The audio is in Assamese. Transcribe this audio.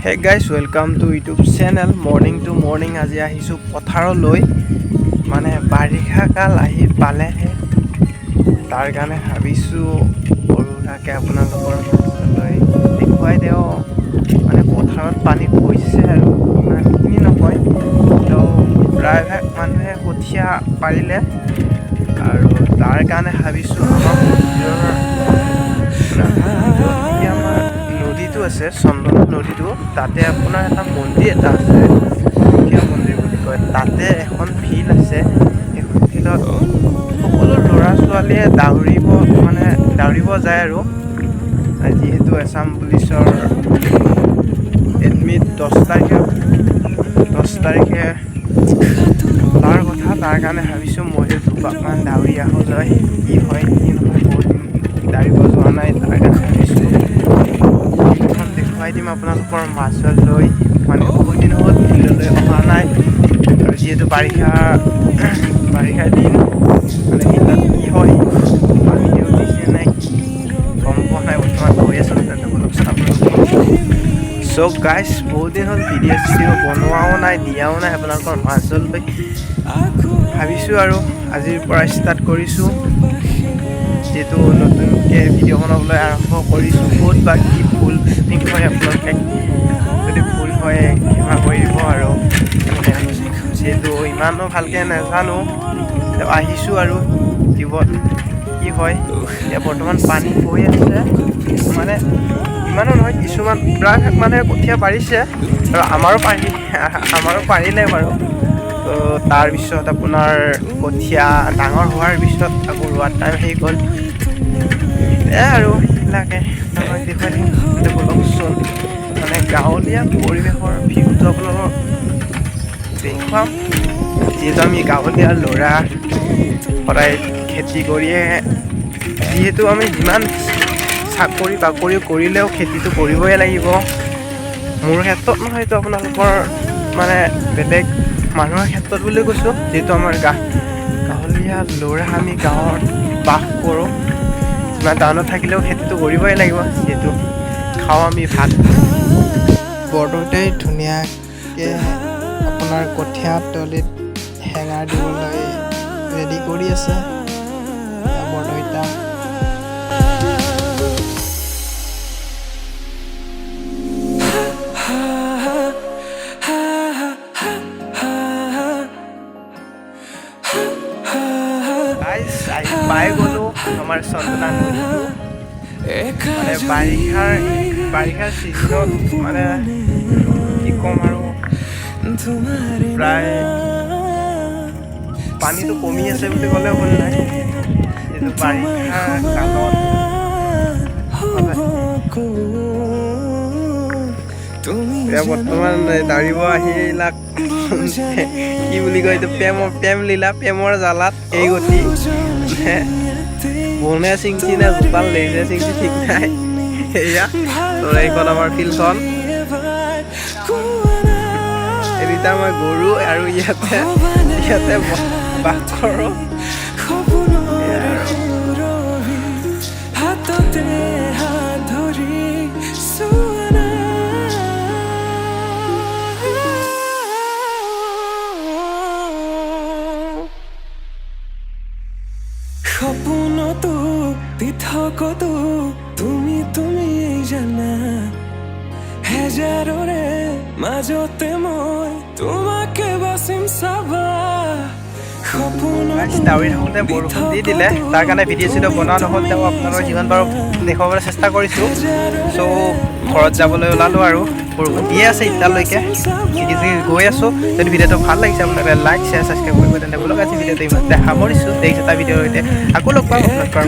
Hey guys, welcome to YouTube channel morning to morning আজি আহিছো পথাৰলৈ মানে বাৰিষা কাল আহি পালেহে তাৰ কাৰণে ভাবিছো সৰুটাকে আপোনালোকৰ মাজলৈ দেখুৱাই দেও মানে পথাৰত পানী পৰিছে আৰু ইমানখিনি নহয় তো প্ৰায়ভাগ মানুহে কঠীয়া পাৰিলে আৰু তাৰ কাৰণে ভাবিছো আমাৰ নদীটো আছে চন্দন নদীটো তাতে আপোনাৰ এটা মন্দিৰ এটা আছে কিয় মন্দিৰ বুলি কয় তাতে এখন ফিল্ড আছে এখন ফিল্ডত সকলো ল'ৰা ছোৱালীয়ে দৌৰিব যায় আৰু যিহেতু আছাম পুলিচৰ এডমিট 10 তাৰিখে তাৰ কথা তাৰ কাৰণে ভাবিছোঁ মই দুপাকমান দৌৰি আহোঁ যায় কি হয় কি নহয় বহুত দিন দৌৰিব যোৱা নাই তাৰ কাৰণে ভাবিছোঁ দেখুৱাই দিম আপোনালোকৰ মাজলৈ মানে বহুত দিন হ'ল ফিল্ডলৈ অহা নাই আৰু যিহেতু বাৰিষাৰ দিন মানে ফিল্ডত কি হয় পানী উঠিছে নাই গম পোৱা নাই বৰ্তমান গৈ আছোঁ চ' গাইজ বহুত দিন হ'ল ভিডিঅ' বনোৱাও নাই দিয়াও নাই আপোনালোকৰ মাজলৈ ভাবিছোঁ আৰু আজিৰ পৰা ষ্টাৰ্ট কৰিছোঁ যিহেতু নতুনকৈ ভিডিঅ' বনাবলৈ আৰম্ভ কৰিছোঁ ক'ত বা কি ভুল ঠিক হয় আপোনালোকে যদি ভুল হয় ক্ষমা কৰিব আৰু যিহেতু ইমানো ভালকৈ নাজানো আহিছোঁ আৰু জীৱন কি হয় এতিয়া বৰ্তমান পানী হৈ আছে মানে ইমানো নহয় কিছুমান প্ৰায়ভাগ মানুহে কঠীয়া পাৰিছে আৰু আমাৰো পাৰিলে বাৰু তো তাৰপিছত আপোনাৰ কঠীয়া ডাঙৰ হোৱাৰ পিছত আকৌ ৰোৱাৰ টাইম আহি গ'ল আৰু এইবিলাকে দেখুৱাইচোন মানে গাঁৱলীয়া পৰিৱেশৰ ভিউটো আপোনালোকক দেখুৱাম যিহেতু আমি গাঁৱলীয়া ল'ৰা সদায় খেতি কৰিয়ে যিহেতু আমি যিমান চাকৰি বাকৰি কৰিলেও খেতিটো কৰিবই লাগিব মোৰ ক্ষেত্ৰত নহয়তো আপোনালোকৰ মানে বেলেগ মানুহৰ ক্ষেত্ৰত বুলি কৈছোঁ যিহেতু আমাৰ গাঁৱলীয়া ল'ৰা আমি গাঁৱত বাস কৰোঁ ইমান টাউনত থাকিলেও খেতিটো কৰিবই লাগিব যিহেতু খাওঁ আমি ভাত বৰদৈতে ধুনীয়াকৈ আপোনাৰ কঠীয়া তলিত হেঙাৰ দিবলৈ ৰেডি কৰি আছে বৰদৈতা পাই গ'লো আমাৰ চন্দনা নদীটো মানে বাৰিষাৰ চিজনত মানে কি ক'ম আৰু প্ৰায় পানীটো কমি আছে বুলি ক'লে ভুল নাই যিহেতু বাৰিষাৰ কালত এতিয়া বৰ্তমান দৌৰিব আহিলাক কি বুলি কয় এইটো প্ৰেমৰ জালাত এই গতি বনে চিংচি নে জোপাল লেইনে চিংচি ঠিক নাই সেয়া এইখন আমাৰ ফিল্ডখন এতিয়া মই গৰু আৰু ইয়াতে বাস কৰোঁ সপোনতো পৃথকতো তুমি জানা হেজাৰৰে মাজতে মই তোমাকে বাচিম চাবা দাউৰি থাকোঁতে বৰষুণ দি দিলে তাৰ কাৰণে ভিডিঅ' বনোৱা নহ'ল তেওঁ আপোনালোকৰ যিমান পাৰোঁ দেখুৱাবলৈ চেষ্টা কৰিছোঁ চ' ঘৰত যাবলৈ ওলালোঁ আৰু বৰষুণ দিয়ে আছে এতিয়ালৈকে গৈ আছোঁ যদি ভিডিঅ'টো ভাল লাগিছে আপোনালোকে লাইক শ্বেয়াৰ ছাবস্ক্ৰাইব কৰিব তেন্তে বোলক আজি ভিডিঅ'টো ইমানতে সামৰিছোঁ নেক্সট এটা ভিডিঅ'ৰ সৈতে আকৌ লগ পাম আপোনালোকৰ